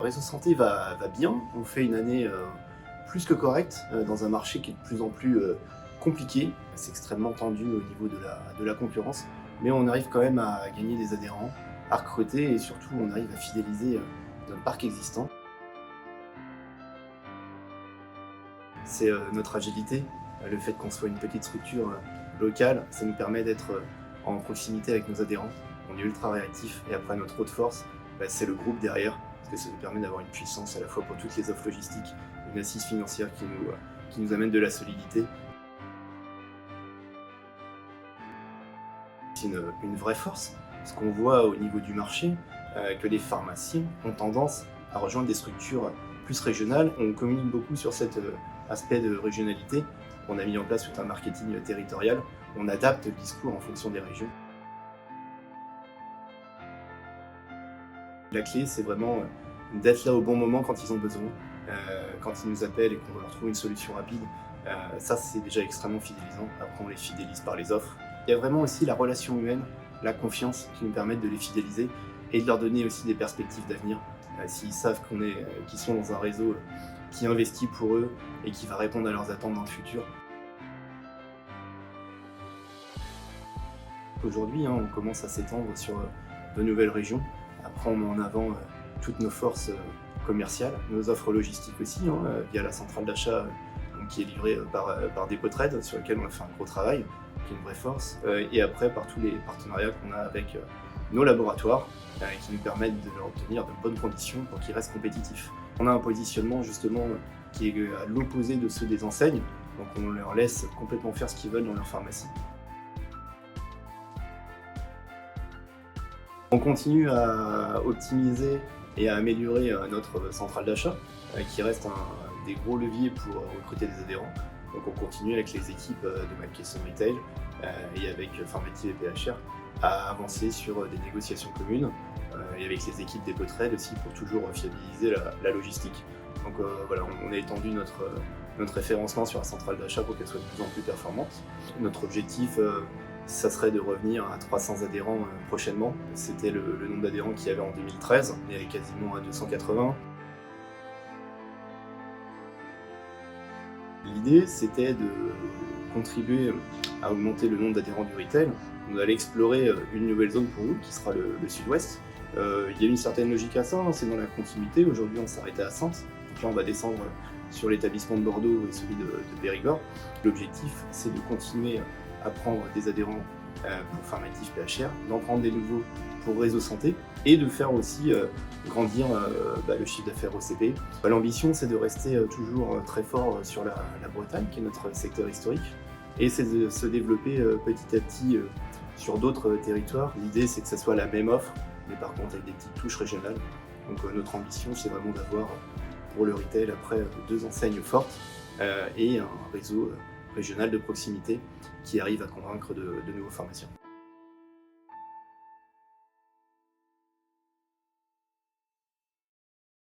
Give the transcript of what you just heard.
Le réseau santé va bien, on fait une année plus que correcte dans un marché qui est de plus en plus compliqué. C'est extrêmement tendu au niveau de la concurrence, mais on arrive quand même à gagner des adhérents, à recruter et surtout on arrive à fidéliser notre parc existant. C'est notre agilité, le fait qu'on soit une petite structure locale, ça nous permet d'être en proximité avec nos adhérents. On est ultra réactif et après notre autre force, c'est le groupe derrière, parce que ça nous permet d'avoir une puissance à la fois pour toutes les offres logistiques, une assise financière qui nous amène de la solidité. C'est une vraie force, parce qu'on voit au niveau du marché que les pharmaciens ont tendance à rejoindre des structures plus régionales. On communique beaucoup sur cet aspect de régionalité. On a mis en place tout un marketing territorial. On adapte le discours en fonction des régions. La clé, c'est vraiment d'être là au bon moment quand ils ont besoin, quand ils nous appellent et qu'on leur trouve une solution rapide. Ça, c'est déjà extrêmement fidélisant. Après, on les fidélise par les offres. Il y a vraiment aussi la relation humaine, la confiance qui nous permettent de les fidéliser et de leur donner aussi des perspectives d'avenir. S'ils savent qu'ils sont dans un réseau qui investit pour eux et qui va répondre à leurs attentes dans le futur. Aujourd'hui, on commence à s'étendre sur de nouvelles régions. Après, on met en avant toutes nos forces commerciales, nos offres logistiques aussi, via la centrale d'achat qui est livrée par Depotrade, sur laquelle on a fait un gros travail, qui est une vraie force. Et après, par tous les partenariats qu'on a avec nos laboratoires, qui nous permettent de leur obtenir de bonnes conditions pour qu'ils restent compétitifs. On a un positionnement justement qui est à l'opposé de ceux des enseignes, donc on leur laisse complètement faire ce qu'ils veulent dans leur pharmacie. On continue à optimiser et à améliorer notre centrale d'achat, qui reste un des gros leviers pour recruter des adhérents. Donc on continue avec les équipes de McKesson Retail et avec Pharmative et PHR à avancer sur des négociations communes et avec les équipes des Depotrade aussi pour toujours fiabiliser la logistique. Donc voilà, on a étendu notre référencement sur la centrale d'achat pour qu'elle soit de plus en plus performante. Notre objectif, ça serait de revenir à 300 adhérents prochainement. C'était le nombre d'adhérents qu'il y avait en 2013, on est quasiment à 280. L'idée, c'était de contribuer à augmenter le nombre d'adhérents du retail. On allait explorer une nouvelle zone pour nous, qui sera le sud-ouest. Il y a une certaine logique à ça, c'est dans la continuité. Aujourd'hui, on s'arrêtait à Saintes. Donc là, on va descendre sur l'établissement de Bordeaux et celui de Périgord. L'objectif, c'est de continuer à prendre des adhérents pour Pharmative PHR, d'en prendre des nouveaux pour Réseau Santé et de faire aussi grandir le chiffre d'affaires OCP. L'ambition, c'est de rester toujours très fort sur la Bretagne, qui est notre secteur historique, et c'est de se développer petit à petit sur d'autres territoires. L'idée, c'est que ça soit la même offre, mais par contre avec des petites touches régionales. Donc notre ambition, c'est vraiment d'avoir pour le retail après 2 enseignes fortes et un réseau régional de proximité qui arrive à convaincre de nouveaux pharmaciens.